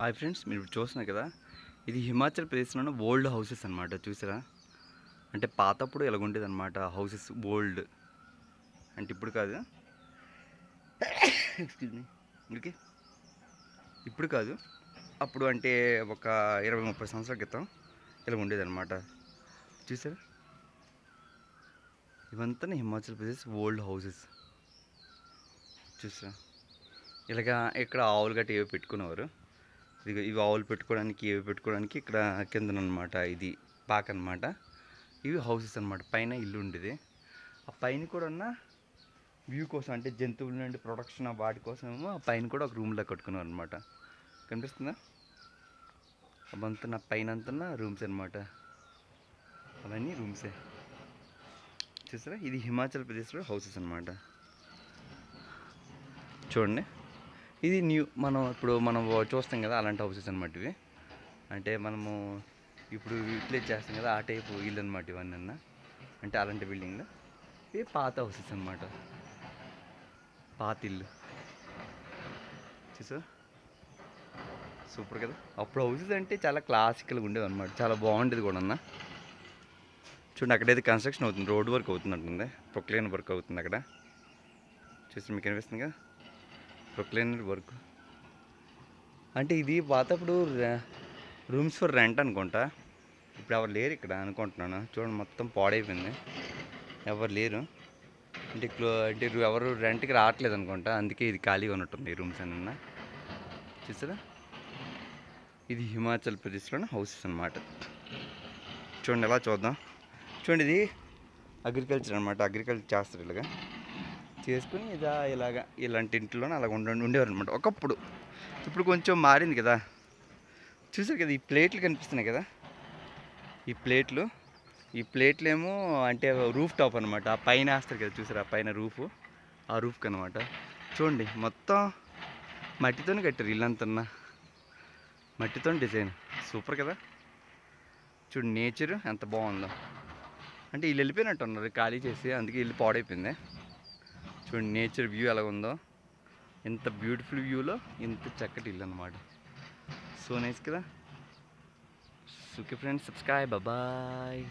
Hi friends, మీరు ఇప్పుడు చూస్తున్నారు కదా, ఇది హిమాచల్ ప్రదేశ్లోని ఓల్డ్ హౌసెస్ అనమాట. చూసారా? అంటే పాతప్పుడు ఎలాగుండేది అనమాట హౌసెస్. ఓల్డ్ అంటే ఇప్పుడు కాదు, ఎక్స్క్యూజ్ మీ, ఓకే, ఇప్పుడు కాదు, అప్పుడు అంటే ఒక 20-30 సంవత్సరాల క్రితం ఇలా ఉండేది అనమాట. చూసారా? ఇవంతా హిమాచల్ ప్రదేశ్ ఓల్డ్ హౌసెస్. చూసారా? ఇలాగా ఇక్కడ ఆవులు గట్టి ఏవి పెట్టుకునేవారు. ఇవి ఆవులు పెట్టుకోవడానికి, ఏవి పెట్టుకోవడానికి ఇక్కడ కిందనమాట. ఇది పాక అనమాట. ఇవి హౌసెస్ అనమాట. పైన ఇల్లు ఉండేది. ఆ పైన కూడా ఉన్న వ్యూ కోసం, అంటే జంతువుల నుండి ప్రొటెక్షన్ వాటి కోసమేమో ఆ పైన కూడా ఒక రూమ్లో కట్టుకున్నారు అనమాట. కనిపిస్తుందా? అవంతా పైన అంతా రూమ్స్ అనమాట. అవన్నీ రూమ్సే. చూసారా? ఇది హిమాచల్ ప్రదేశ్లో హౌసెస్ అనమాట. చూడండి, ఇది మనం చూస్తాం కదా, అలాంటి హౌసెస్ అనమాట ఇవి. అంటే మనము ఇప్పుడు యూటిలైజ్ చేస్తాం కదా, ఆ టైపు ఇల్లు అనమాట ఇవన్నీ. అంటే అలాంటి బిల్డింగ్లు. ఇవి పాత హౌసెస్ అనమాట. పాత ఇల్లు. చూసా? సూపర్ కదా. అప్పుడు హౌసెస్ అంటే చాలా క్లాసికల్గా ఉండేవి అనమాట. చాలా బాగుండేది కూడా అన్న. చూడండి, అక్కడైతే కన్స్ట్రక్షన్ అవుతుంది, రోడ్ వర్క్ అవుతున్నట్టుంది. ప్రొక్లైన్ వర్క్ అవుతుంది అక్కడ. చూసి మీకు అనిపిస్తుంది కదా, ప్రొక్లైన్ వర్క్. అంటే ఇది పాతప్పుడు రూమ్స్ ఫర్ రెంట్ అనుకుంటా. ఇప్పుడు ఎవరు లేరు ఇక్కడ అనుకుంటున్నాను. చూడండి, మొత్తం పాడైపోయింది, ఎవరు లేరు. అంటే ఎవరు రెంట్కి రావట్లేదు అనుకుంటా. అందుకే ఇది ఖాళీగా ఉన్నట్టుంది ఈ రూమ్స్ అన్న. చూసారా? ఇది హిమాచల్ ప్రదేశ్లోని హౌసెస్ అనమాట. చూడండి, ఎలా చూద్దాం. చూడండి, ఇది అగ్రికల్చర్ అనమాట. అగ్రికల్చర్ చేస్తారు ఇలాగా చేసుకుని ఇలాంటి ఇంట్లోనే అలాగ ఉండేవారు అనమాట ఒకప్పుడు. ఇప్పుడు కొంచెం మారింది కదా. చూసారు కదా, ఈ ప్లేట్లు కనిపిస్తున్నాయి కదా, ఈ ప్లేట్లు ఏమో అంటే రూఫ్ టాప్ అనమాట. ఆ పైన వేస్తారు కదా, చూసారు? ఆ పైన రూఫ్, ఆ రూఫ్కి అనమాట. చూడండి, మొత్తం మట్టితోనే కట్టారు ఇల్లంతా. మట్టితో డిజైన్ సూపర్ కదా. చూడండి, నేచర్ ఎంత బాగుందో. అంటే వీళ్ళు వెళ్ళిపోయినట్టు ఉన్నారు ఖాళీ చేసి, అందుకే ఇల్లు పాడైపోయింది. చూడండి, నేచర్ వ్యూ ఎలా ఉందో. ఇంత బ్యూటిఫుల్ వ్యూలో ఇంత చక్కటి ఇల్లు అనమాట. సో నైస్ కదా. Okay friends, subscribe, bye.